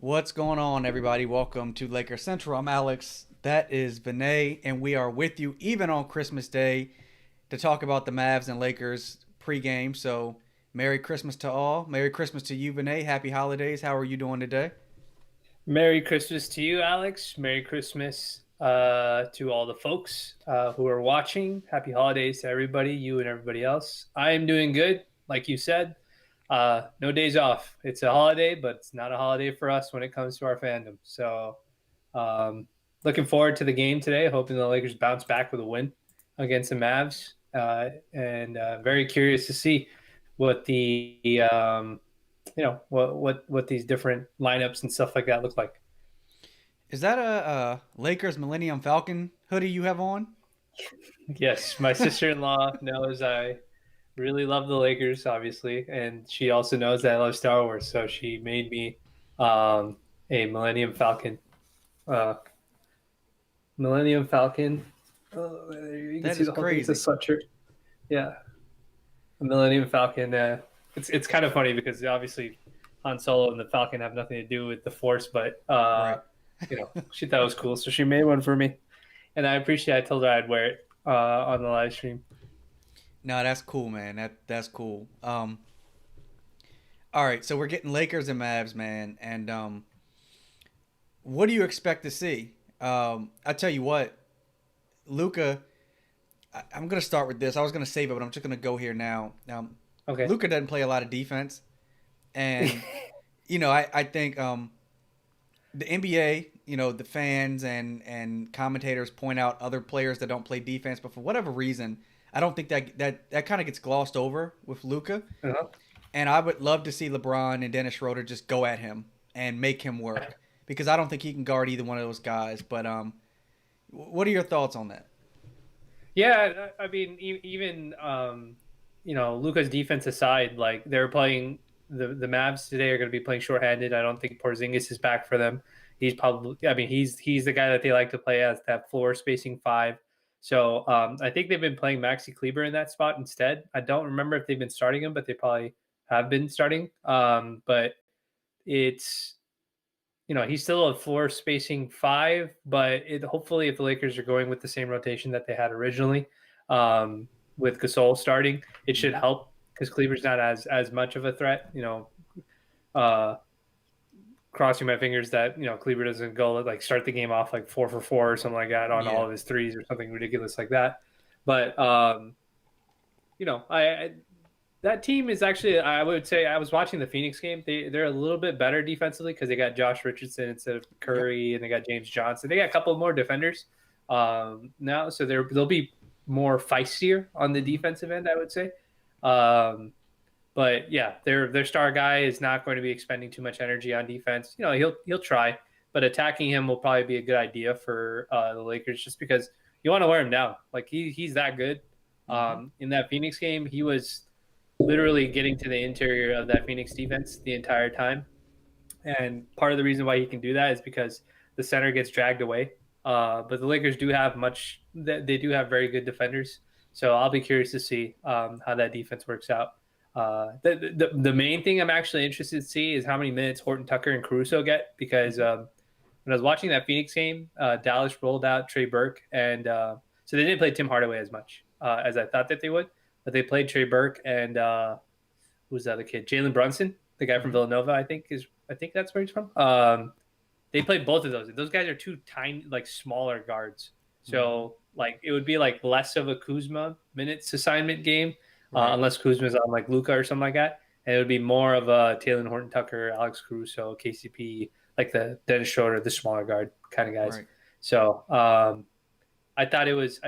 What's going on, everybody? Welcome to Lakers Central. I'm Alex. That is Vinay, and we are with you even on Christmas Day to talk about the Mavs and Lakers pregame. So, Merry Christmas to all. Merry Christmas to you, Vinay. Happy holidays. How are you doing today? Merry Christmas to you, Alex. Merry Christmas to all the folks who are watching. Happy holidays to everybody, you and everybody else. I am doing good, like you said. No days off. It's a holiday, but it's not a holiday for us when it comes to our fandom. So, um, looking forward to the game today. Hoping the Lakers bounce back with a win against the Mavs, and very curious to see what what these different lineups and stuff like that look like. Is that a Lakers Millennium Falcon hoodie you have on? Yes, my sister-in-law knows I really love the Lakers, obviously, and she also knows that I love Star Wars. So she made me um, a Millennium Falcon. Uh, Millennium Falcon. Oh, you can That see is the whole thing. It's a crazy. sweatshirt. Yeah, a Millennium Falcon. It's kind of funny because obviously Han Solo and the Falcon have nothing to do with the Force, but Right. she thought it was cool, so she made one for me, and I appreciate. I told her I'd wear it on the live stream. No, that's cool, man. That's cool. All right, so we're getting Lakers and Mavs, man, and what do you expect to see? I tell you what, Luca. I'm gonna start with this. I was gonna save it, but I'm just gonna go here now. Okay. Luca doesn't play a lot of defense, and I think the NBA, the fans and commentators point out other players that don't play defense, but for whatever reason, I don't think that kind of gets glossed over with Luca. Uh-huh. And I would love to see LeBron and Dennis Schroeder just go at him and make him work because I don't think he can guard either one of those guys. But what are your thoughts on that? Yeah, I mean, even Luca's defense aside, like they're playing the Mavs today are going to be playing shorthanded. I don't think Porzingis is back for them. He's probably, I mean, he's the guy that they like to play as that floor spacing five. So I think they've been playing Maxi Kleber in that spot instead. I don't remember if they've been starting him, but they probably have been starting. But it's he's still a floor spacing five, but hopefully if the Lakers are going with the same rotation that they had originally, with Gasol starting, it should Mhm. help because Cleaver's not as much of a threat. Uh, Crossing my fingers that Cleaver doesn't go like start the game off like 4 for 4 or something like that on all Yeah. of his threes or something ridiculous like that. But I that team is actually, I would say, I was watching the Phoenix game. They're a little bit better defensively because they got Josh Richardson instead of Yep. Curry, and they got James Johnson. They got a couple more defenders now, so they'll be more feistier on the defensive end, I would say. Um, but yeah, their star guy is not going to be expending too much energy on defense. He'll try, but attacking him will probably be a good idea for the Lakers, just because you want to wear him down. Like he's that good. Hmm. In that Phoenix game, he was literally getting to the interior of that Phoenix defense the entire time. And part of the reason why he can do that is because the center gets dragged away. But the Lakers do have they do have very good defenders. So I'll be curious to see how that defense works out. The main thing I'm actually interested to see is how many minutes Horton Tucker and Caruso get, because when I was watching that Phoenix game, Dallas rolled out Trey Burke, and so they didn't play Tim Hardaway as much as I thought that they would, but they played Trey Burke and who's the other kid? Jalen Brunson, the guy from Hmm. Villanova, I think that's where he's from. They played both of those. Those guys are two tiny, like smaller guards. Hmm. So like it would be like less of a Kuzma minutes assignment game, Right. unless Kuzma's on like Luca or something like that. And it would be more of a Taylor Horton Tucker, Alex Caruso, KCP, like the Dennis Schroeder, the smaller guard kind of guys. Right. So I thought it was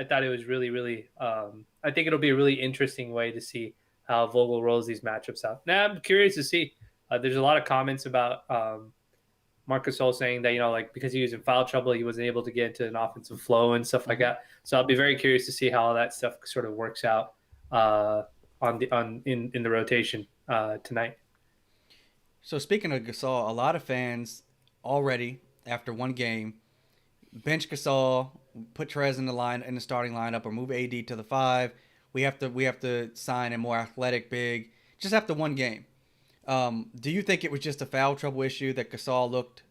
really really. I think it'll be a really interesting way to see how Vogel rolls these matchups out. Now I'm curious to see. There's a lot of comments about Marcus Gasol saying that like because he was in foul trouble, he wasn't able to get into an offensive flow and stuff like Hmm. that. So I'll be very curious to see how all that stuff sort of works out in the rotation tonight. So speaking of Gasol, a lot of fans already after one game bench Gasol, put Trez in the starting lineup, or move AD to the five. We have to sign a more athletic big just after one game. Do you think it was just a foul trouble issue that Gasol looked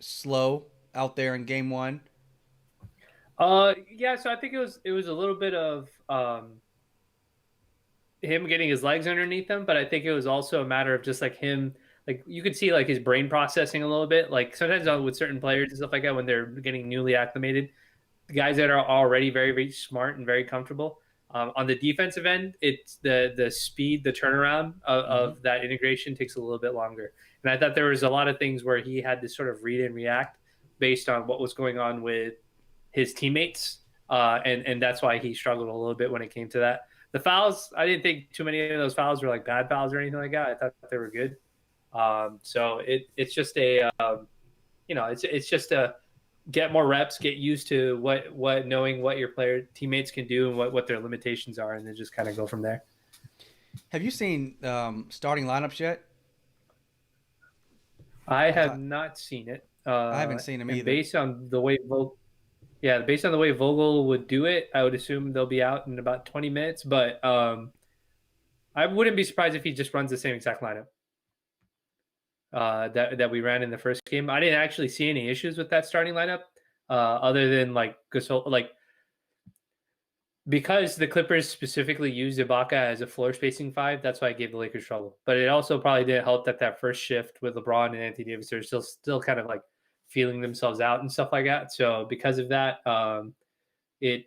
slow out there in game one? Yeah. So I think it was a little bit of him getting his legs underneath him, but I think it was also a matter of just like him, like you could see like his brain processing a little bit. Like sometimes with certain players and stuff like that, when they're getting newly acclimated, the guys that are already very, very smart and very comfortable. On the defensive end, it's the speed, the turnaround Mm-hmm. of that integration takes a little bit longer. And I thought there was a lot of things where he had to sort of read and react based on what was going on with his teammates, and that's why he struggled a little bit when it came to that. The fouls, I didn't think too many of those fouls were like bad fouls or anything like that. I thought they were good. So it's just it's just a get more reps, get used to what knowing what your player teammates can do and what their limitations are, and then just kind of go from there. Have you seen starting lineups yet? I Because have not seen it, I haven't seen them and either. based on the way Vogel would do it, I would assume they'll be out in about 20 minutes. But I wouldn't be surprised if he just runs the same exact lineup that we ran in the first game. I didn't actually see any issues with that starting lineup, other than like Gasol, like because the Clippers specifically used Ibaka as a floor spacing five. That's why I gave the Lakers trouble. But it also probably didn't help that first shift with LeBron and Anthony Davis, they're still kind of like feeling themselves out and stuff like that. So because of that, it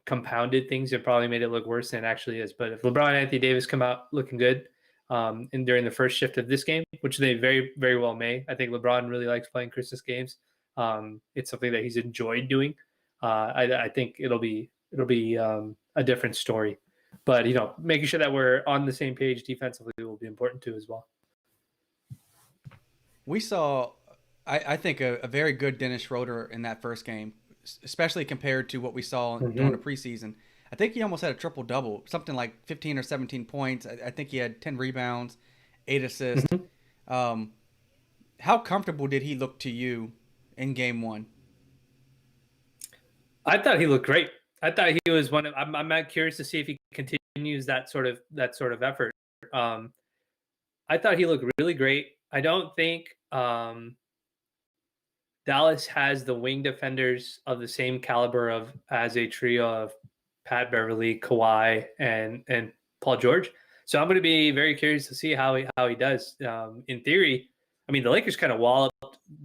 compounded things. It probably made it look worse than it actually is. But if LeBron and Anthony Davis come out looking good, and during the first shift of this game, which they very, very well may, I think LeBron really likes playing Christmas games. It's something that he's enjoyed doing. I think it'll be a different story. But making sure that we're on the same page defensively will be important too as well. We saw, I think, a very good Dennis Schroeder in that first game, especially compared to what we saw during the Mm-hmm. preseason. I think he almost had a triple double, something like 15 or 17 points. I think he had 10 rebounds, 8 assists. Mm-hmm. Um, how comfortable did he look to you in game one? I thought he looked great. I thought he was one of. I'm curious to see if he continues that sort of effort. Um, I thought he looked really great. I don't think Dallas has the wing defenders of the same caliber of as a trio of Pat Beverly, Kawhi, and Paul George. So I'm going to be very curious to see how he does. In theory, I mean the Lakers kind of walloped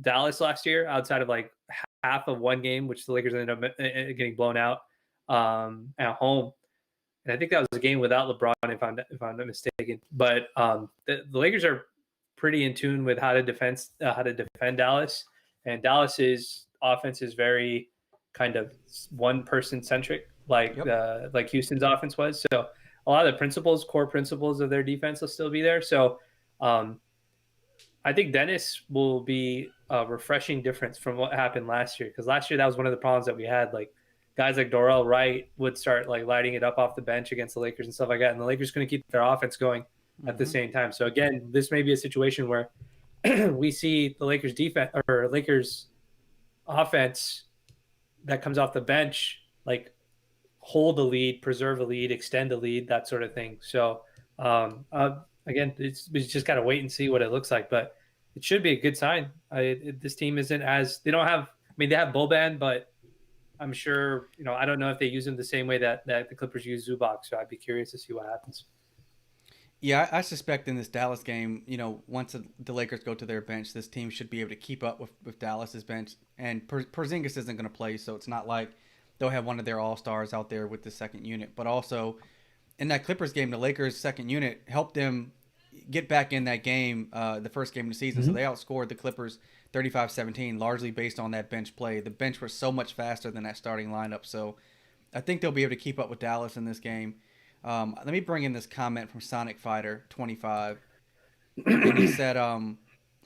Dallas last year outside of like half of one game, which the Lakers ended up getting blown out at home. And I think that was a game without LeBron, if I'm not mistaken. But the Lakers are pretty in tune with how to defend Dallas, and Dallas's offense is very kind of one person centric, Yep. like Houston's offense was. So a lot of the core principles of their defense will still be there. So um, I think Dennis will be a refreshing difference from what happened last year, because last year that was one of the problems that we had. Like guys like Dorrell Wright would start like lighting it up off the bench against the Lakers and stuff like that, and the Lakers couldn't keep their offense going at the Mm-hmm. same time. So again, this may be a situation where we see the Lakers defense or Lakers offense that comes off the bench like hold the lead, preserve the lead, extend the lead, that sort of thing. So again, we just got to wait and see what it looks like, but it should be a good sign. This team isn't as they don't have. I mean, they have Boban, but I'm sure I don't know if they use him the same way that the Clippers use Zubac. So I'd be curious to see what happens. Yeah, I suspect in this Dallas game, once the Lakers go to their bench, this team should be able to keep up with Dallas's bench. And Porzingis isn't going to play, so it's not like they'll have one of their all stars out there with the second unit. But also in that Clippers game, the Lakers' second unit helped them get back in that game, the first game of the season. So Mm-hmm. they outscored the Clippers 35-17, largely based on that bench play. The bench was so much faster than that starting lineup. So I think they'll be able to keep up with Dallas in this game. Let me bring in this comment from Sonic Fighter 25, and he said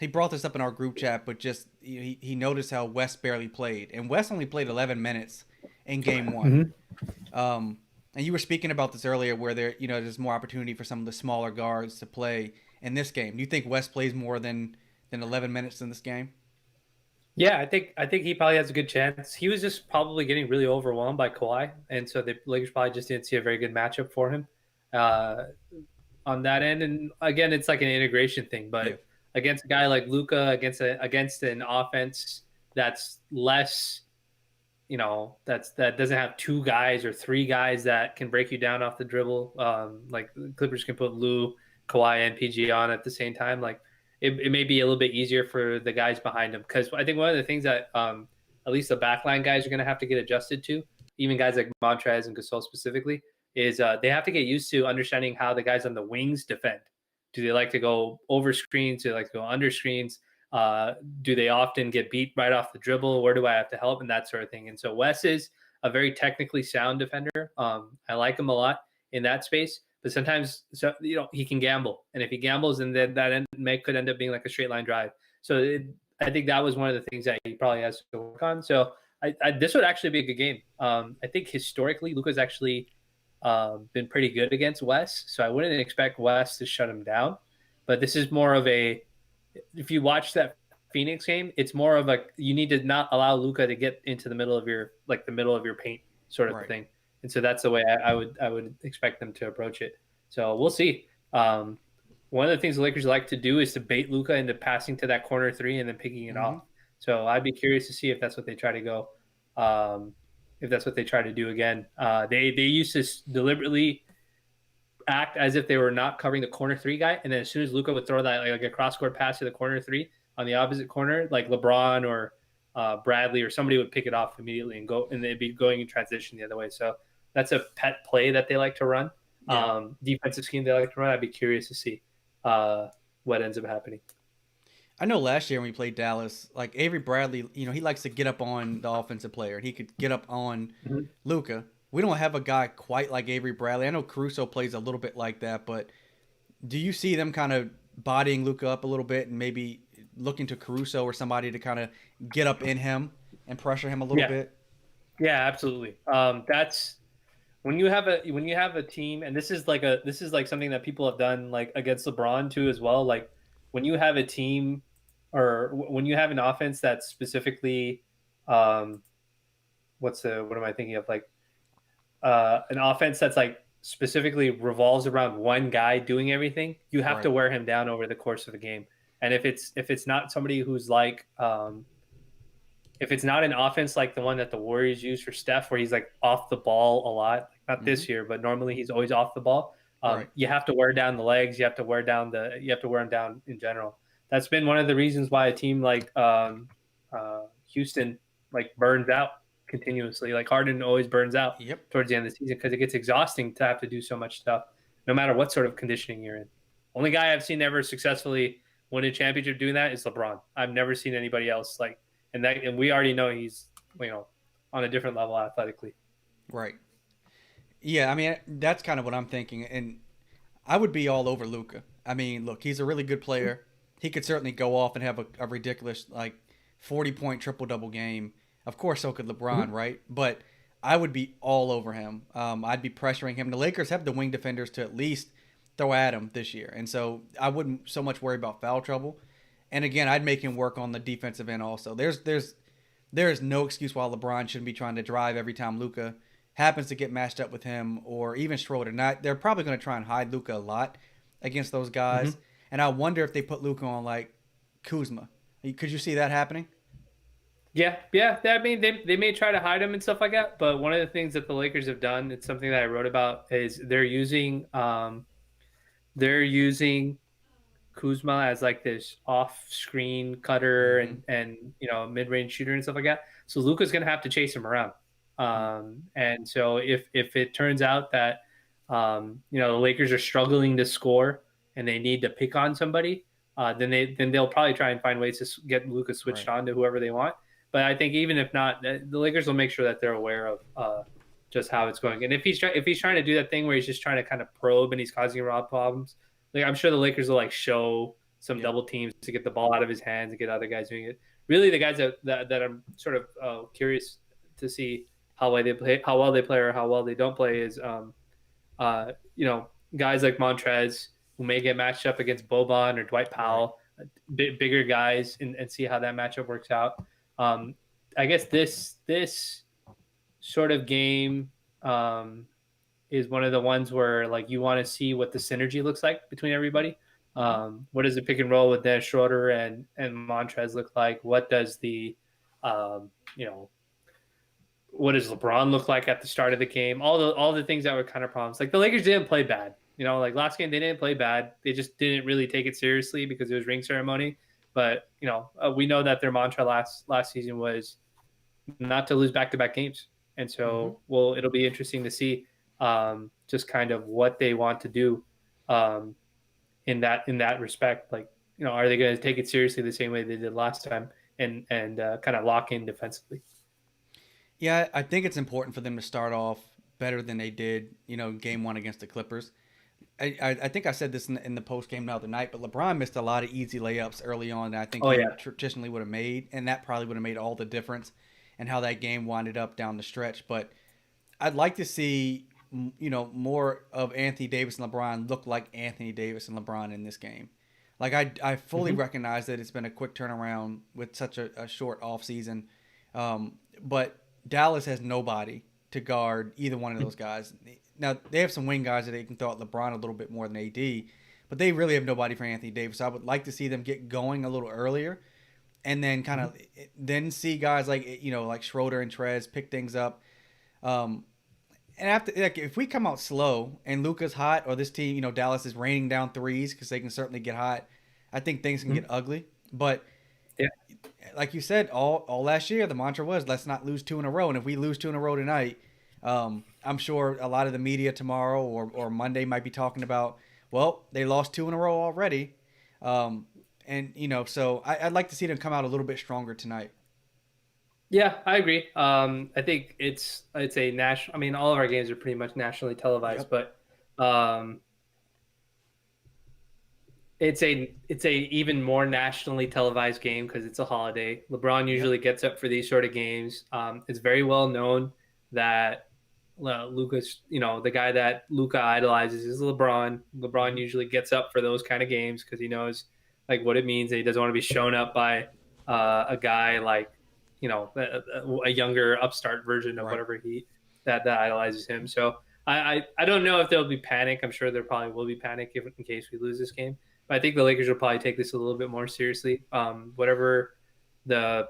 he brought this up in our group chat, but just he noticed how West barely played, and West only played 11 minutes in game one. Mm-hmm. And you were speaking about this earlier, where there's more opportunity for some of the smaller guards to play in this game. Do you think West plays more than 11 minutes in this game? Yeah, I think he probably has a good chance. He was just probably getting really overwhelmed by Kawhi, and so the Lakers probably just didn't see a very good matchup for him uh, on that end. And again, it's like an integration thing. Yeah. But against a guy like Luca, against an offense that's less, that doesn't have two guys or three guys that can break you down off the dribble. Like Clippers can put Lou, Kawhi, and PG on at the same time. Like it may be a little bit easier for the guys behind them, because I think one of the things that at least the backline guys are going to have to get adjusted to, even guys like Montrez and Gasol specifically, is they have to get used to understanding how the guys on the wings defend. Do they like to go over screens? Do they like to go under screens? Do they often get beat right off the dribble? Where do I have to help, and that sort of thing? And so Wes is a very technically sound defender. I like him a lot in that space, but sometimes he can gamble, and if he gambles, and then could end up being like a straight line drive. So I think that was one of the things that he probably has to work on. So this would actually be a good game. I think historically Luka's actually been pretty good against Wes, so I wouldn't expect Wes to shut him down. But this is more of if you watch that Phoenix game, it's more of you need to not allow Luka to get into the middle of your paint sort of thing. And so that's the way I would expect them to approach it. So we'll see. One of the things the Lakers like to do is to bait Luka into passing to that corner three and then picking it off. So I'd be curious to see if that's what they try to go. If that's what they try to do again. They used to deliberately act as if they were not covering the corner three guy, and then as soon as Luka would throw that like a cross court pass to the corner three on the opposite corner, like LeBron or Bradley or somebody would pick it off immediately and go, and they'd be going in transition the other way. So that's a pet play that they like to run. Yeah. Defensive scheme they like to run. I'd be curious to see what ends up happening. I know last year when we played Dallas, like Avery Bradley, he likes to get up on the offensive player, and he could get up on Luka. We don't have a guy quite like Avery Bradley. I know Caruso plays a little bit like that, but do you see them kind of bodying Luka up a little bit and maybe looking to Caruso or somebody to kind of get up in him and pressure him a little bit? Yeah, absolutely. That's when you have a team, and this is like something that people have done like against LeBron too as well. Like when you have a team or when you have an offense that's specifically, what am I thinking of? Like an offense that's like specifically revolves around one guy doing everything, you have to wear him down over the course of a game. And if it's not somebody who's like, if it's not an offense like the one that the Warriors use for Steph, where he's like off the ball a lot, not this year, but normally he's always off the ball. You have to wear down the legs. You have to wear him down in general. That's been one of the reasons why a team like Houston like burns out continuously. Like Harden always burns out towards the end of the season because it gets exhausting to have to do so much stuff, no matter what sort of conditioning you're in. Only guy I've seen ever successfully win a championship doing that is LeBron. I've never seen anybody else like, and we already know he's on a different level athletically. Right. Yeah, I mean that's kind of what I'm thinking, and I would be all over Luka. I mean, look, he's a really good player. He could certainly go off and have a ridiculous 40-point triple-double game. Of course, so could LeBron, right? But I would be all over him. I'd be pressuring him. The Lakers have the wing defenders to at least throw at him this year, and so I wouldn't so much worry about foul trouble. And again, I'd make him work on the defensive end also. There is no excuse why LeBron shouldn't be trying to drive every time Luka happens to get matched up with him, or even Schroeder. They're probably going to try and hide Luka a lot against those guys. And I wonder if they put Luka on like Kuzma. Could you see that happening? Yeah. I mean, they may try to hide him and stuff like that. But one of the things that the Lakers have done, it's something that I wrote about, is they're using Kuzma as like this off-screen cutter and mid-range shooter and stuff like that. So Luka's going to have to chase him around. And so if it turns out that the Lakers are struggling to score and they need to pick on somebody, then they'll probably try and find ways to get Luka switched on to whoever they want. But I think even if not, the Lakers will make sure that they're aware of just how it's going. And if he's trying to do that thing where he's just trying to kind of probe and he's causing Rob problems, like I'm sure the Lakers will like show some double teams to get the ball out of his hands and get other guys doing it. Really, the guys that I'm sort of curious to see how well they play, or how well they don't play is guys like Montrez, who may get matched up against Boban or Dwight Powell, bigger guys, and see how that matchup works out. I guess this sort of game is one of the ones where like you want to see what the synergy looks like between everybody. What does the pick and roll with Dan Schroeder and Montrez look like? What does the You know, what does LeBron look like at the start of the game? All the things that were kind of problems. Like the Lakers didn't play bad. You know, like last game they didn't play bad. They just didn't really take it seriously because it was ring ceremony. But we know that their mantra last season was not to lose back to back games, and Mm-hmm. so it'll be interesting to see just kind of what they want to do um, in that respect. Like are they going to take it seriously the same way they did last time and kind of lock in defensively? Yeah, I think it's important for them to start off better than they did, game one against the Clippers. I think I said this in the post game the other night, but LeBron missed a lot of easy layups early on that I think Oh he yeah. traditionally would have made, and that probably would have made all the difference in how that game winded up down the stretch. But I'd like to see more of Anthony Davis and LeBron look like Anthony Davis and LeBron in this game. Like I fully Mm-hmm. recognize that it's been a quick turnaround with such a short off season, but Dallas has nobody to guard either one of those guys. Now they have some wing guys that they can throw at LeBron a little bit more than AD, but they really have nobody for Anthony Davis. So I would like to see them get going a little earlier, and then kind Mm-hmm. of then see guys like Schroeder and Trez pick things up. Um, and after, like, if we come out slow and Luca's hot, or this team, Dallas is raining down threes because they can certainly get hot. I think things can get Mm-hmm. ugly. But Yeah. like you said, all last year the mantra was let's not lose two in a row. And if we lose two in a row tonight, I'm sure a lot of the media tomorrow or Monday might be talking about, well, they lost two in a row already. And so I'd like to see them come out a little bit stronger tonight. Yeah, I agree. I think it's a national. I mean, all of our games are pretty much nationally televised, Yep. but um, it's a even more nationally televised game because it's a holiday. LeBron Yep. usually gets up for these sort of games. It's very well known that Luca's, the guy that Luca idolizes is LeBron. LeBron Hmm. usually gets up for those kind of games because he knows like what it means. That he doesn't want to be shown up by a guy like a younger upstart version of Right. whatever he that idolizes him. So I don't know if there'll be panic. I'm sure there probably will be panic in case we lose this game. But I think the Lakers will probably take this a little bit more seriously. Whatever the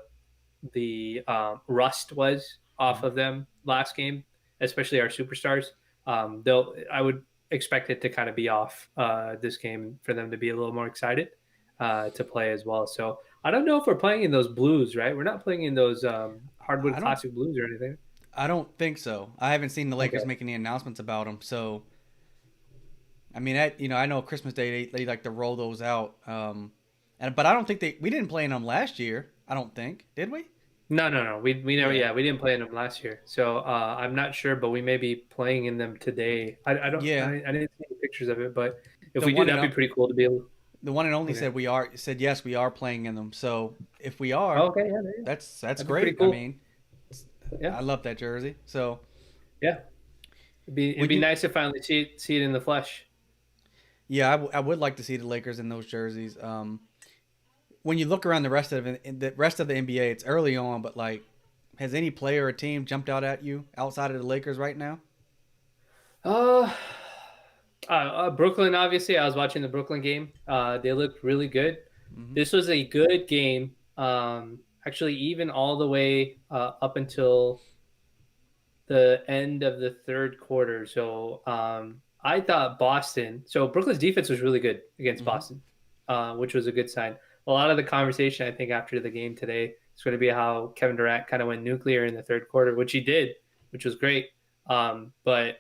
rust was off Hmm. of them last game, especially our superstars. I would expect it to kind of be off this game for them to be a little more excited to play as well. So I don't know if we're playing in those blues, right? We're not playing in those hardwood I don't. classic blues or anything. I don't think so. I haven't seen the Okay. Lakers make any announcements about them. So I mean, I know Christmas Day they like to roll those out. But I don't think we didn't play in them last year. I don't think, did we? No, no, no. We never. Yeah. Yeah, we didn't play in them last year, so I'm not sure. But we may be playing in them today. I don't. Yeah. I didn't see any pictures of it, but if The we do, one and that'd be pretty cool to be able. the one and only Okay. said yes, we are playing in them. So if we are, Oh, okay. Yeah, there you go. that's That'd be pretty great. I cool. mean, Yeah, I love that jersey. So yeah. It'd when be you nice to finally see it in the flesh. yeah, I would like to see the Lakers in those jerseys. When you look around the rest of the NBA, it's early on, but like, has any player or team jumped out at you outside of the Lakers right now? Uh, Brooklyn. Obviously, I was watching the Brooklyn game. They looked really good. Hmm. This was a good game. Actually, even all the way up until the end of the third quarter. So I thought Boston. So Brooklyn's defense was really good against Hmm. Boston, which was a good sign. A lot of the conversation I think after the game today is going to be how Kevin Durant kind of went nuclear in the third quarter, which he did, which was great. But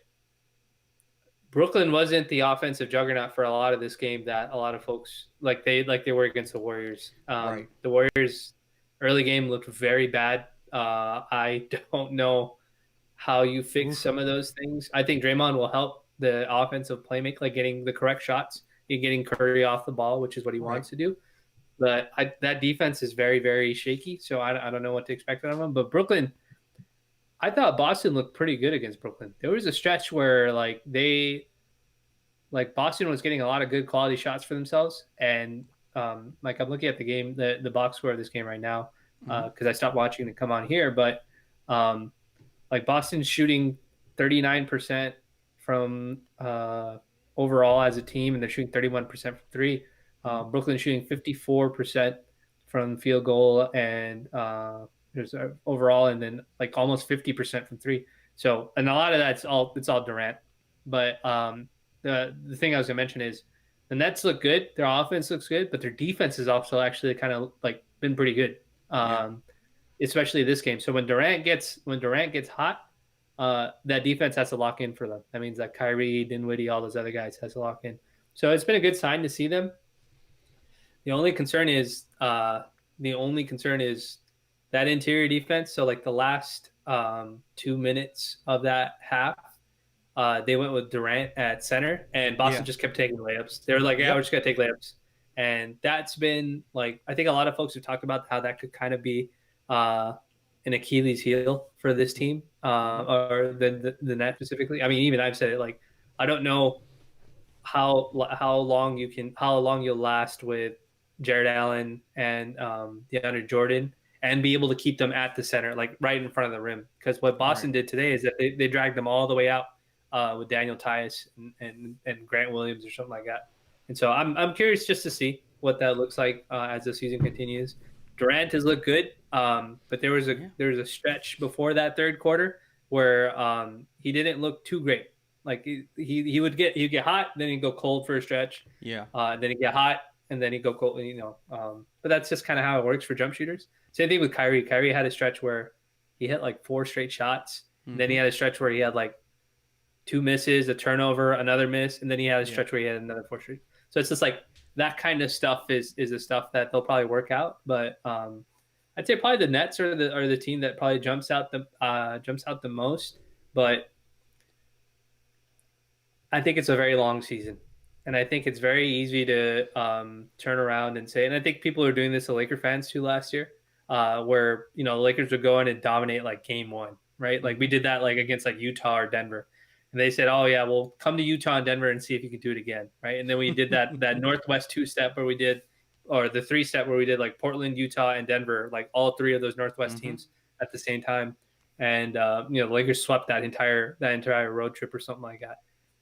Brooklyn wasn't the offensive juggernaut for a lot of this game that a lot of folks like they were against the Warriors. Right. The Warriors early game looked very bad. I don't know how you fix Oof. some of those things. I think Draymond will help the offensive playmaker, like getting the correct shots and getting Curry off the ball, which is what he Right. wants to do. But that defense is very, very shaky, so I don't know what to expect out of them. But Brooklyn, I thought Boston looked pretty good against Brooklyn. There was a stretch where like Boston was getting a lot of good quality shots for themselves, and like I'm looking at the game, the box score of this game right now Hmm. because I stopped watching to come on here, but um, like Boston's shooting 39% from overall as a team, and they're shooting 31% from three. Hmm. Brooklyn's shooting 54% from field goal and There's overall, and then like almost 50% from three. So, and a lot of that's it's all Durant. But the thing I was gonna mention is the Nets look good. Their offense looks good, but their defense is also actually kind of like been pretty good. Yeah. Especially this game. So when Durant gets hot, that defense has to lock in for them. That means that Kyrie, Dinwiddie, all those other guys has to lock in. So it's been a good sign to see them. The only concern is that interior defense. So like the last 2 minutes of that half, they went with Durant at center, and Boston Yeah. just kept taking layups. They were like, "Yeah, we're Yep. just gonna take layups," and that's been like I think a lot of folks have talked about how that could kind of be uh, an Achilles heel for this team, Mm-hmm. or the net specifically. I mean, even I've said it. Like, I don't know how long you'll last with Jared Allen and DeAndre Jordan and be able to keep them at the center, like right in front of the rim. Because what Right. Boston did today is that they dragged them all the way out with Daniel Tice and Grant Williams or something like that. And so I'm curious just to see what that looks like as the season continues. Durant has looked good, but Yeah. there was a stretch before that third quarter where he didn't look too great. Like he'd get hot, then he'd go cold for a stretch, Yeah. then he'd get hot, and then he'd go cold. But that's just kind of how it works for jump shooters. Same thing with Kyrie. Kyrie had a stretch where he hit like 4 straight shots. And then Mm-hmm. he had a stretch where he had like 2 misses, a turnover, another miss, and then he had a Yeah. stretch where he had another 4 straight. So it's just like that kind of stuff is the stuff that they'll probably work out. But I'd say probably the Nets are the team that probably jumps out the most. But I think it's a very long season. And I think it's very easy to turn around and say, and I think people are doing this to Laker fans too last year, where, the Lakers would go in and dominate like game one, right? Like we Mm-hmm. did that like against like Utah or Denver. And they said, oh, yeah, well, come to Utah and Denver and see if you can do it again, right? And then we did that Northwest two-step where we did, or the three-step where we did like Portland, Utah, and Denver, like all three of those Northwest Mm-hmm. teams at the same time. And, the Lakers swept that entire road trip or something like that.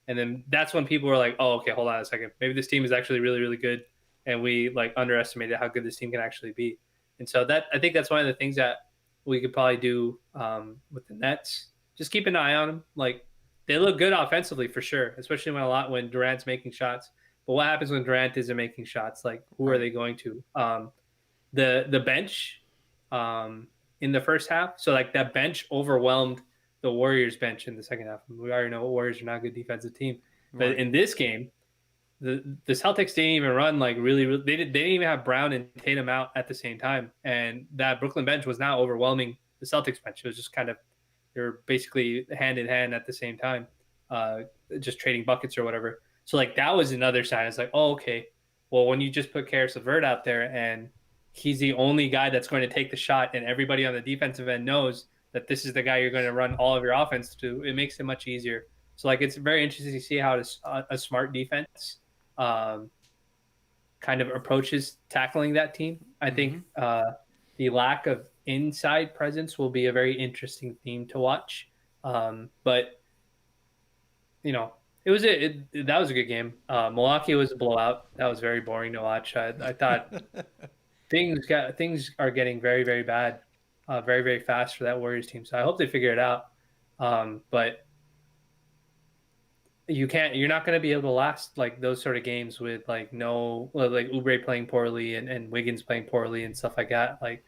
And then that's when people were like, "Oh, okay, hold on a second. Maybe this team is actually really, really good, and we like underestimated how good this team can actually be." And so that I think that's one of the things that we could probably do with the Nets. Just keep an eye on them. Like they look good offensively for sure, especially when Durant's making shots. But what happens when Durant isn't making shots? Like who are Right. they going to? The bench in the first half. So like that bench overwhelmed the Warriors bench in the second half. We already know Warriors are not a good defensive team, but Right. in this game, the Celtics didn't even run like really they didn't even have Brown and Tatum out at the same time, and that Brooklyn bench was not overwhelming the Celtics bench. It was just kind of they were basically hand in hand at the same time, uh, just trading buckets or whatever. So like that was another sign. It's like, oh, okay, well when you just put Karis LeVert out there and he's the only guy that's going to take the shot, and everybody on the defensive end knows that this is the guy you're going to run all of your offense to. It makes it much easier. So like it's very interesting to see how a smart defense um, kind of approaches tackling that team. I Mm-hmm. think the lack of inside presence will be a very interesting theme to watch. But that was a good game. Milwaukee was a blowout. That was very boring to watch. I thought things are getting very very bad, very very fast for that Warriors team. So I hope they figure it out. But you're not going to be able to last like those sort of games with like no like Oubre playing poorly and Wiggins playing poorly and stuff like that. Like,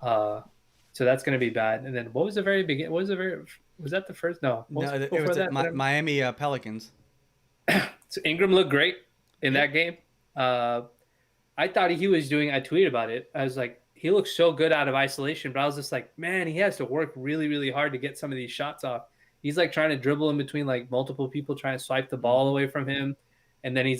uh, so that's going to be bad. And then what was the very beginning? Was that the first? No, what was No, it before was that? Miami Pelicans. So Ingram looked great in Yep. that game. Uh, I thought he was doing. I tweeted about it. I was like, he looks so good out of isolation, but I was just like, man, he has to work really, really hard to get some of these shots off. He's like trying to dribble in between like multiple people trying to swipe the ball Mm-hmm. away from him, and then he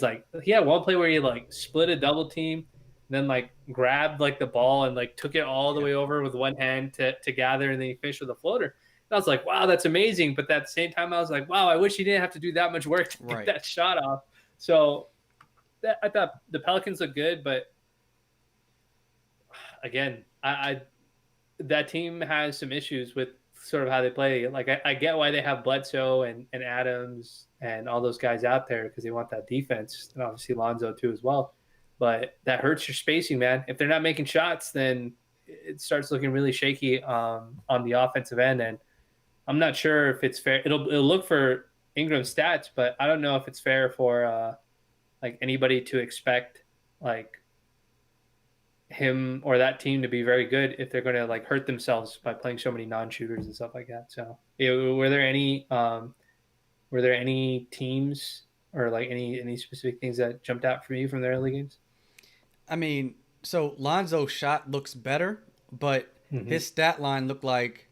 had one play where he like split a double team, then like grabbed like the ball and like took it all the Yeah. way over with one hand to gather, and then he finished with a floater. And I was like, wow, that's amazing. But at the same time, I was like, wow, I wish he didn't have to do that much work to get Right. that shot off. So I thought the Pelicans look good, but again, I that team has some issues with sort of how they play. Like I get why they have Bledsoe and Adams and all those guys out there because they want that defense, and obviously Lonzo too as well. But that hurts your spacing, man. If they're not making shots, then it starts looking really shaky on the offensive end, and I'm not sure if it's fair. It'll look for Ingram's stats, but I don't know if it's fair for like anybody to expect like him or that team to be very good if they're going to like hurt themselves by playing so many non-shooters and stuff like that. So, yeah, were there any teams or like any specific things that jumped out for you from the early games? I mean, so Lonzo's shot looks better, but Mm-hmm. his stat line looked like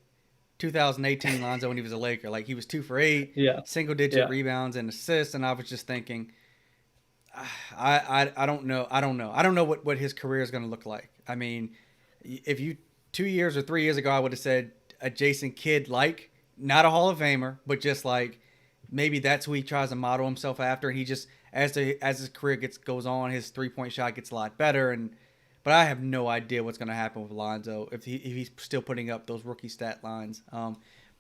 2018 Lonzo when he was a Laker. Like he was 2 for 8, Yeah, single digit yeah, rebounds and assists, and I was just thinking, I don't know. I don't know what his career is going to look like. I mean, if you 2 years or 3 years ago, I would have said a Jason Kidd like, not a Hall of Famer, but just like maybe that's who he tries to model himself after, and he just as his career goes on, his 3 point shot gets a lot better. And but I have no idea what's going to happen with Lonzo if he's still putting up those rookie stat lines.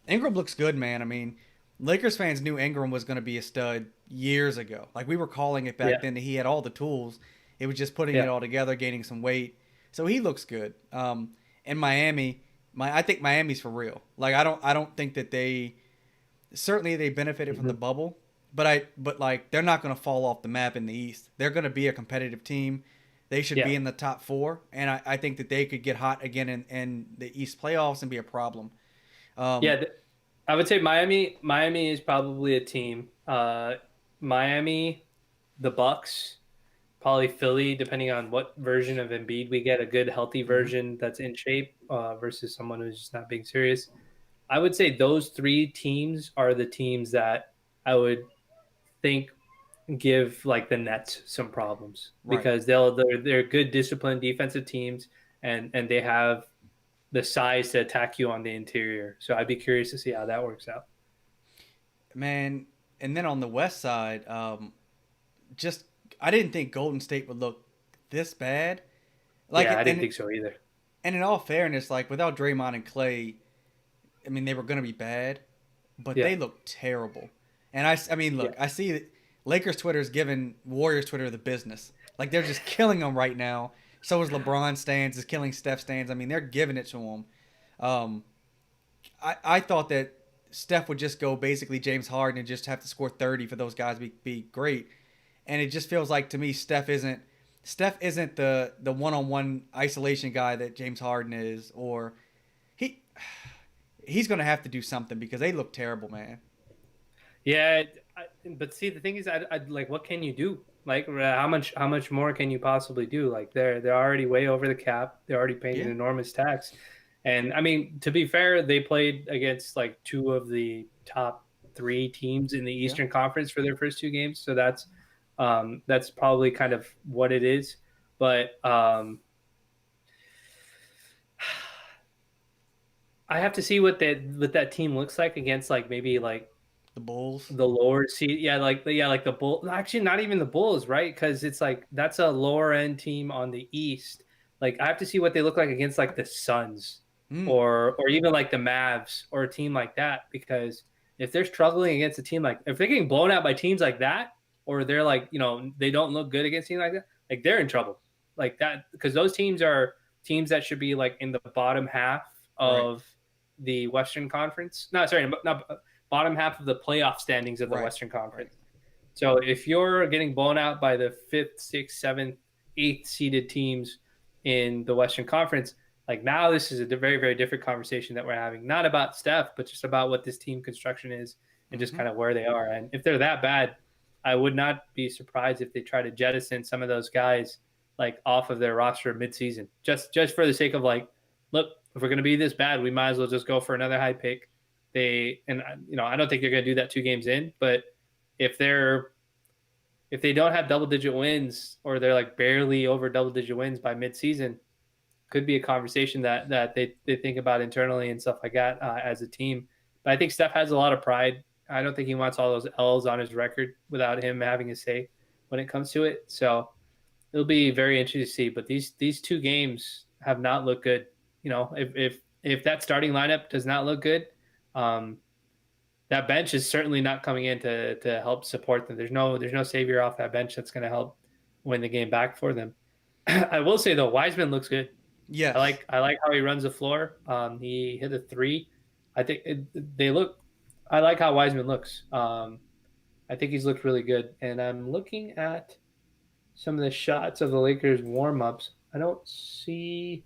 Ingram looks good, man. I mean, Lakers fans knew Ingram was going to be a stud years ago. Like we were calling it back yeah, then. That he had all the tools. It was just putting it yeah. all together, gaining some weight. So he looks good. In Miami, I think Miami's for real. Like I don't think that they certainly they benefited from the Mm-hmm. bubble, but like they're not going to fall off the map in the East. They're going to be a competitive team. They should Yeah, be in the top four, and I think that they could get hot again in the East playoffs and be a problem. Um, yeah. I would say Miami. Miami is probably a team. Miami, the Bucks, probably Philly, depending on what version of Embiid we get, a good healthy mhm. version that's in shape versus someone who's just not being serious. I would say those three teams are the teams that I would think give like the Nets some problems Right. because they're good disciplined defensive teams and they have the size to attack you on the interior. So I'd be curious to see how that works out. Man, and then on the West side, just I didn't think Golden State would look this bad. Yeah, Like, I didn't think so either. and in all fairness, like without Draymond and Clay, I mean they were gonna be bad, but Yeah, they look terrible. And I mean, yeah, look, I see that Lakers Twitter is giving Warriors Twitter the business. Like they're just killing them right now. So is LeBron stands is killing Steph stands. I mean, they're giving it to them. Um, I thought that Steph would just go basically James Harden and just have to score 30 for those guys to be great. And it just feels like to me Steph isn't the one-on-one isolation guy that James Harden is, or he he's going to have to do something because they look terrible, man. yeah. But see, the thing is, I like what can you do? Like how much more can you possibly do? Like they're already way over the cap. They're already paying an Yeah, enormous tax. And I mean, to be fair, they played against like two of the top three teams in the yeah. Eastern Conference for their first two games. So that's probably kind of what it is. But I have to see what that team looks like against like maybe like The Bulls. the lower seed. Yeah, like the Bull. Actually, not even the Bulls, right? Because it's like that's a lower end team on the East. Like I have to see what they look like against like the Suns Mm, or even like the Mavs or a team like that. Because if they're struggling against a team like if they're getting blown out by teams like that, or they're like they don't look good against teams like that, like they're in trouble. Like that because those teams are teams that should be like in the bottom half right, of the Western Conference. No, sorry, not bottom half of the playoff standings of the right, Western right. Conference. So if you're getting blown out by the fifth, sixth, seventh, eighth seeded teams in the Western Conference, like now this is a very, very different conversation that we're having, not about Steph, but just about what this team construction is and just Mm-hmm. kind of where they are. And if they're that bad, I would not be surprised if they try to jettison some of those guys like off of their roster midseason, just for the sake of like, look, if we're going to be this bad, we might as well just go for another high pick. I don't think they're going to do that 2 games in, but if they're if they don't have double digit wins or they're like barely over double digit wins by midseason, could be a conversation that they think about internally and stuff like that as a team. But I think Steph has a lot of pride. I don't think he wants all those L's on his record without him having a say when it comes to it. So it'll be very interesting to see. But these 2 games have not looked good. If that starting lineup does not look good, um, that bench is certainly not coming in to help support them. There's no savior off that bench that's going to help win the game back for them. I will say though, Wiseman looks good. Yes. I like how he runs the floor. He hit a three. I think they look. I like how Wiseman looks. I think he's looked really good. And I'm looking at some of the shots of the Lakers warm ups. I don't see.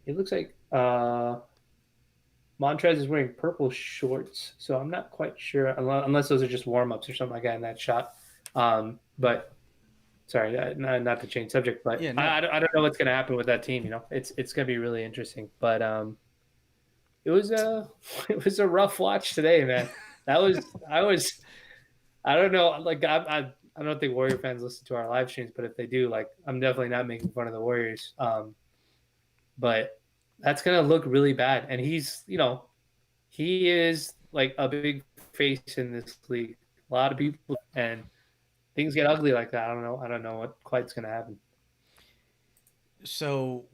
It looks like Montrez is wearing purple shorts, so I'm not quite sure unless those are just warm ups or something like that in that shot. But sorry, not to change subject, but Yeah, no. I don't know what's going to happen with that team. You know, it's going to be really interesting. But it was a it was a rough watch today, man. That was I don't know. Like I don't think Warrior fans listen to our live streams, but if they do, like I'm definitely not making fun of the Warriors. But that's gonna look really bad. And he is like a big face in this league. A lot of people and things get ugly like that. I don't know. I don't know what quite's gonna happen. So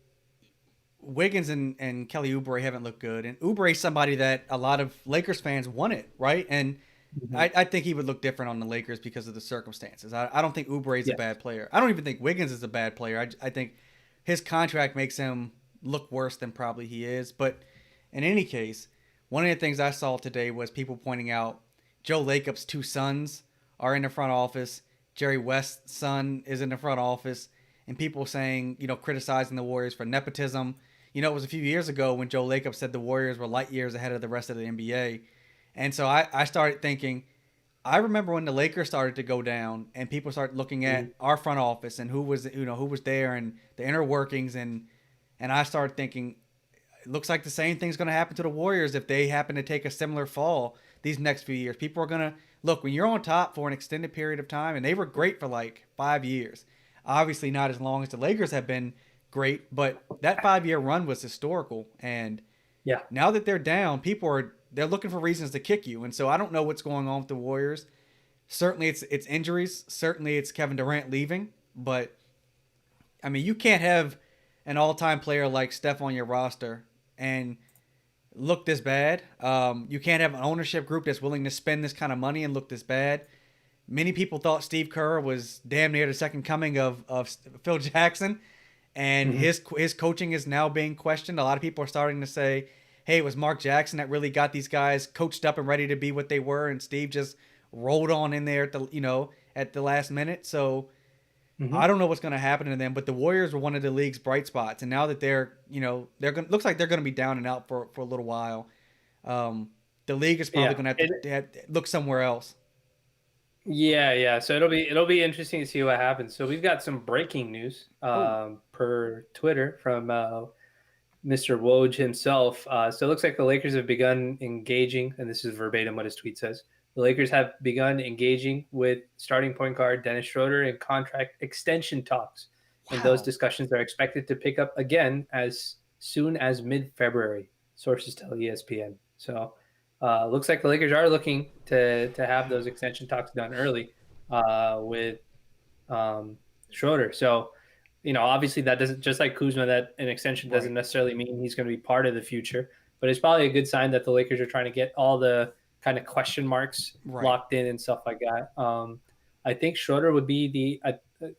Wiggins and Kelly Oubre haven't looked good, and Oubre's somebody that a lot of Lakers fans wanted, right? And Mm-hmm. I think he would look different on the Lakers because of the circumstances. I don't think Oubre is a Yeah. bad player. I don't even think Wiggins is a bad player. I think his contract makes him look worse than probably he is. But in any case, one of the things I saw today was people pointing out Joe Lacob's two sons are in the front office. Jerry West's son is in the front office, and people saying, criticizing the Warriors for nepotism. It was a few years ago when Joe Lacob said the Warriors were light years ahead of the rest of the NBA. And so I started thinking, I remember when the Lakers started to go down and people started looking Mm-hmm. at our front office and who was there and the inner workings, and I started thinking it looks like the same thing's going to happen to the Warriors if they happen to take a similar fall these next few years. People are going to look when you're on top for an extended period of time, and they were great for like 5 years. Obviously, not as long as the Lakers have been great, but that 5 year run was historical. And Yeah. now that they're down, they're looking for reasons to kick you. And so I don't know what's going on with the Warriors. Certainly, it's injuries. Certainly, it's Kevin Durant leaving. But I mean, you can't have an all-time player like Steph on your roster and look this bad. You can't have an ownership group that's willing to spend this kind of money and look this bad. Many people thought Steve Kerr was damn near the second coming of Phil Jackson, and Mm-hmm. his coaching is now being questioned. A lot of people are starting to say, "Hey, it was Mark Jackson that really got these guys coached up and ready to be what they were, and Steve just rolled on in there at the last minute." So Mm-hmm. I don't know what's going to happen to them, but the Warriors were one of the league's bright spots, and now that they're going looks like they're going to be down and out for a little while. Um, the league is probably Yeah. going to look somewhere else. Yeah. So it'll be interesting to see what happens. So we've got some breaking news Oh, per Twitter from Mr. Woj himself. So it looks like the Lakers have begun engaging, and this is verbatim what his tweet says. The Lakers have begun engaging with starting point guard Dennis Schroeder in contract extension talks, and those wow. discussions are expected to pick up again as soon as mid-February. Sources tell ESPN. So looks like the Lakers are looking to have those extension talks done early with Schroeder. So obviously that doesn't, just like Kuzma, that an extension doesn't Right. necessarily mean he's going to be part of the future, but it's probably a good sign that the Lakers are trying to get all the kind of question marks Right. locked in and stuff like that. I think Schroeder would be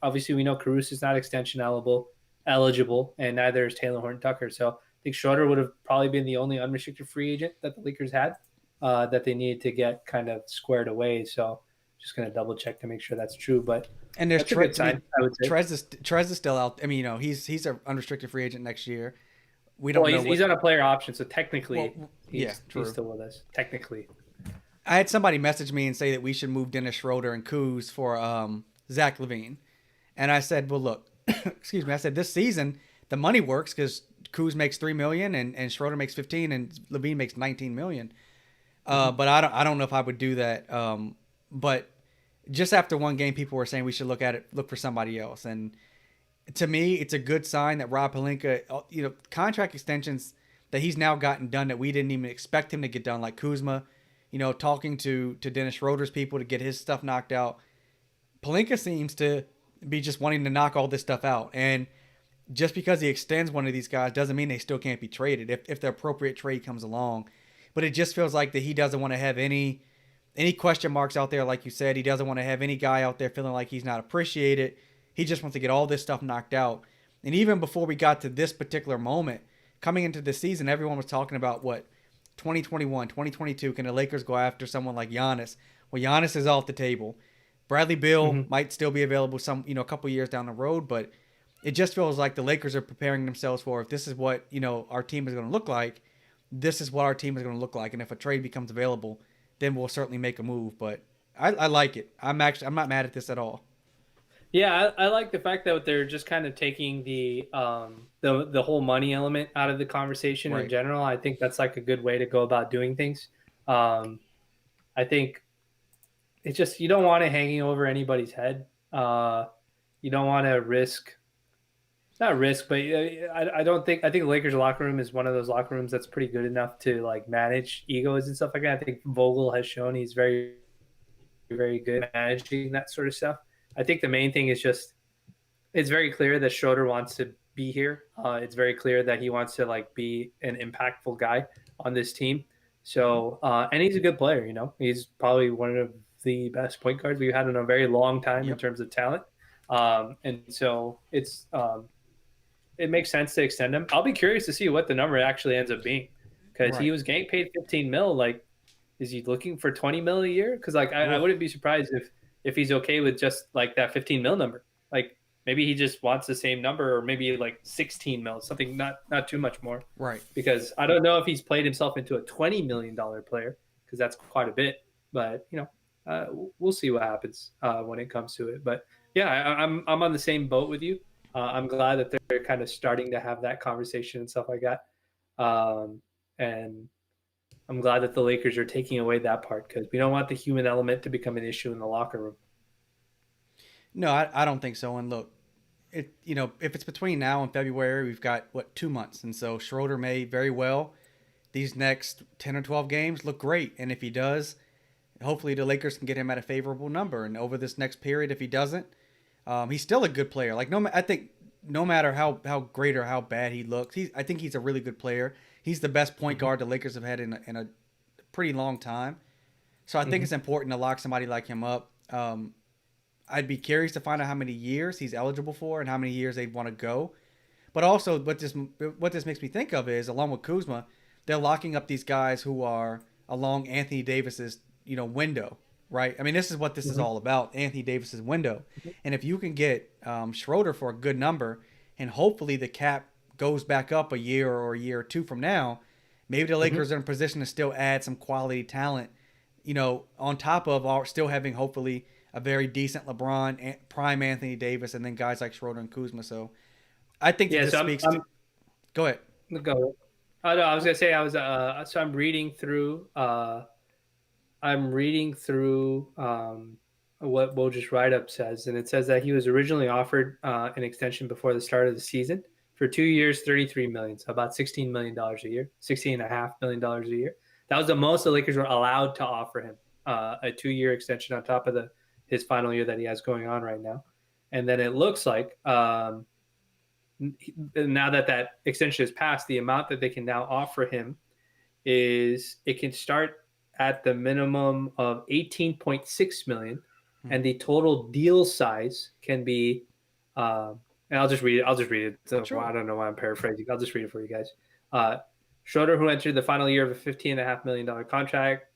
obviously we know Caruso is not extension eligible, and neither is Taylor Horton Tucker. So I think Schroeder would have probably been the only unrestricted free agent that the Lakers had that they needed to get kind of squared away. So just going to double check to make sure that's true, but And there's that's a good sign, I would say. Trez is still out. I mean, he's an unrestricted free agent next year. We Well, don't know he's what. on a player option, so technically Well, yeah, he's true. still with us. Technically. I had somebody message me and say that we should move Dennis Schroeder and Kuz for Zach Levine, and I said, well, look, excuse me. I said this season the money works because Kuz makes 3 million and Schroeder makes 15 and Levine makes 19 million. Mm-hmm. But I don't know if I would do that. But just after one game, people were saying we should look for somebody else. And to me, it's a good sign that Rob Pelinka, contract extensions that he's now gotten done that we didn't even expect him to get done, like Kuzma, talking to Dennis Schroeder's people to get his stuff knocked out. Pelinka seems to be just wanting to knock all this stuff out. And just because he extends one of these guys doesn't mean they still can't be traded if the appropriate trade comes along. But it just feels like that he doesn't want to have any question marks out there, like you said. He doesn't want to have any guy out there feeling like he's not appreciated. He just wants to get all this stuff knocked out. And even before we got to this particular moment, coming into the season, everyone was talking about what 2021, 2022. Can the Lakers go after someone like Giannis? Well, Giannis is off the table. Bradley Beal Mm-hmm. might still be available a couple years down the road, but it just feels like the Lakers are preparing themselves for if this is what our team is going to look like. This is what our team is going to look like, and if a trade becomes available, then we'll certainly make a move. But I like it. I'm not mad at this at all. Yeah, I like the fact that they're just kind of taking the whole money element out of the conversation in Right. general. I think that's like a good way to go about doing things. Um, I think it's just you don't want it hanging over anybody's head. You don't want to risk, not risk, but I don't think I think the Lakers locker room is one of those locker rooms that's pretty good enough to like manage egos and stuff like that. I think Vogel has shown he's very good at managing that sort of stuff. I think the main thing is just it's very clear that Schroeder wants to be here. It's very clear that he wants to like be an impactful guy on this team. So and he's a good player. He's probably one of the best point guards we've had in a very long time in Yep. terms of talent. And so it makes sense to extend him. I'll be curious to see what the number actually ends up being because he Right. was getting paid 15 mil. Like, is he looking for 20 mil a year? Because like I Oof. wouldn't be surprised if he's okay with just like that 15 mil number. Like maybe he just wants the same number or maybe like 16 mil, something not too much more. Right. Because I don't know if he's played himself into a $20 million player because that's quite a bit. But we'll see what happens when it comes to it. But yeah, I'm on the same boat with you. I'm glad that they're kind of starting to have that conversation and stuff like that. And I'm glad that the Lakers are taking away that part because we don't want the human element to become an issue in the locker room. No, I don't think so. And look, if it's between now and February, we've got what 2 months, and so Schroeder may very well these next 10 or 12 games look great, and if he does, hopefully the Lakers can get him at a favorable number. And over this next period, if he doesn't, he's still a good player. Like I think no matter how great or how bad he looks, I think he's a really good player. He's the best point Mm-hmm. guard the Lakers have had in a pretty long time. So I think Mm-hmm. it's important to lock somebody like him up. I'd be curious to find out how many years he's eligible for and how many years they'd want to go. But also, what this makes me think of is, along with Kuzma, they're locking up these guys who are along Anthony Davis's window, right? I mean, this is what this is Mm-hmm. all about, Anthony Davis's window. And if you can get Schroeder for a good number, and hopefully the cap goes back up a year or a year or two from now, maybe the Mm-hmm. Lakers are in a position to still add some quality talent, on top of still having hopefully a very decent LeBron, prime Anthony Davis, and then guys like Schroeder and Kuzma. So I think that Yeah, this so I'm, speaks to. Go ahead. go. Oh no, I was gonna say I was so I'm reading through what Woj's write up says, and it says that he was originally offered an extension before the start of the season for 2 years, 33 million, so about $16 million a year, $16.5 million a year. That was the most the Lakers were allowed to offer him, a 2 year extension on top of his final year that he has going on right now. And then it looks like now that extension is passed, the amount that they can now offer him is it can start at the minimum of 18.6 million Hmm. and the total deal size can be and I'll just read it. So I Sure. don't know why I'm paraphrasing. I'll just read it for you guys. uh Schroeder, who entered the final year of a $15.5 million contract,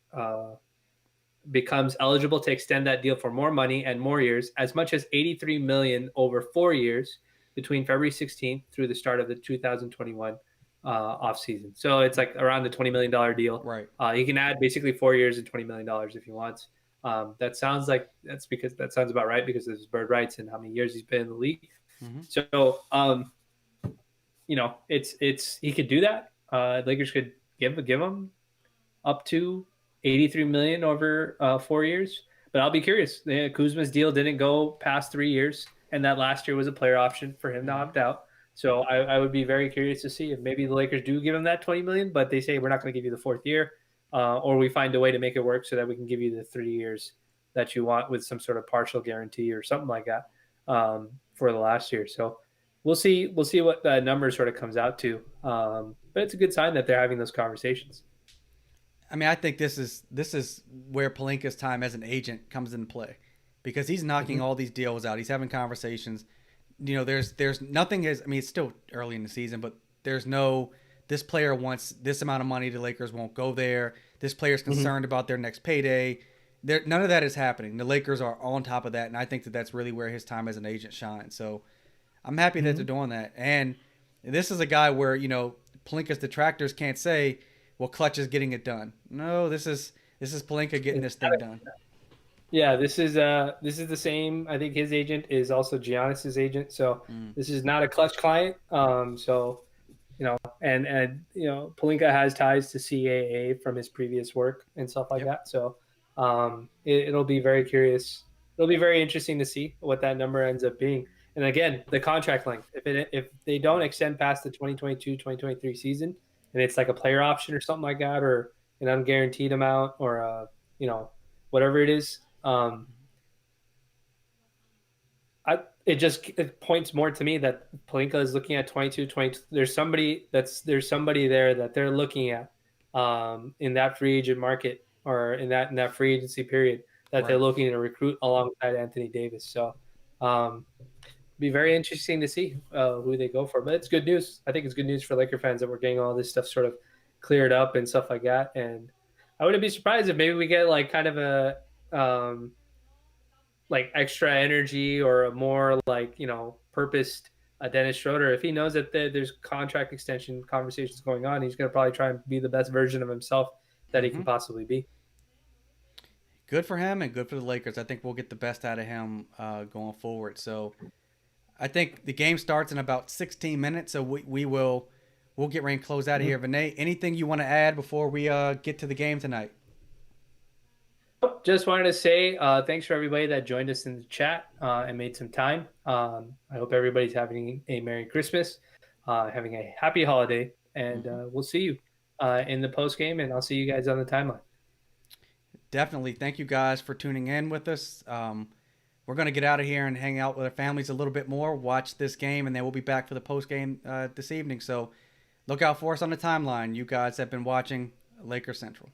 becomes eligible to extend that deal for more money and more years, as much as 83 million over 4 years between February 16th through the start of the 2021 off season. So it's like around the $20 million deal. Right. He can add basically 4 years and $20 million if he wants. That sounds like that sounds about right because of his bird rights and how many years he's been in the league. Hmm. So it's he could do that. Lakers could give him up to 83 million over 4 years. But I'll be curious. Kuzma's deal didn't go past 3 years, and that last year was a player option for him to Hmm. opt out. So I would be very curious to see if maybe the Lakers do give him that 20 million, but they say we're not going to give you the fourth year, or we find a way to make it work so that we can give you the 3 years that you want with some sort of partial guarantee or something like that for the last year. So we'll see. We'll see what the number sort of comes out to. But it's a good sign that they're having those conversations. I mean, I think this is where Palinka's time as an agent comes into play, because he's knocking Mm-hmm. all these deals out. He's having conversations. there's nothing is. I mean, it's still early in the season, but there's no this player wants this amount of money. The Lakers won't go there. This player's Mhm. concerned about their next payday. None of that is happening. The Lakers are on top of that, and I think that that's really where his time as an agent shines. So I'm happy that they're Mhm. doing that. And this is a guy where Palinka's detractors can't say, "Well, Clutch is getting it done." No, this is Palinka getting this thing done. Yeah, this is the same. I think his agent is also Giannis's agent, so Mm, this is not a Clutch client. So Palinka has ties to CAA from his previous work and stuff like yep. that. So it'll be very curious. It'll be very interesting to see what that number ends up being. And again, the contract length. If they don't extend past the 2022-2023 season, and it's like a player option or something like that, or an unguaranteed amount, or you know whatever it is, it points more to me that Palinka is looking at 22, 22. There's somebody there that they're looking at in that free agent market, or in that free agency period, that they're Right. looking to recruit alongside Anthony Davis. So be very interesting to see who they go for. But it's good news. I think it's good news for Laker fans that we're getting all this stuff sort of cleared up and stuff like that. And I wouldn't be surprised if maybe we get like kind of a like extra energy, or a more like purposed Dennis Schroeder. If he knows that there's contract extension conversations going on, he's going to probably try and be the best version of himself that he Hmm. can possibly be. Good for him and good for the Lakers. I think we'll get the best out of him going forward. So I think the game starts in about 16 minutes. So we'll get ready and close out of Mhm. here. Vinay, anything you want to add before we get to the game tonight? Just wanted to say thanks for everybody that joined us in the chat and made some time. I hope everybody's having a Merry Christmas, having a happy holiday, and Hmm. we'll see you in the post game, and I'll see you guys on the timeline. Definitely. Thank you guys for tuning in with us. We're going to get out of here and hang out with our families a little bit more, watch this game, and then we'll be back for the post game this evening. So look out for us on the timeline. You guys have been watching Laker Central.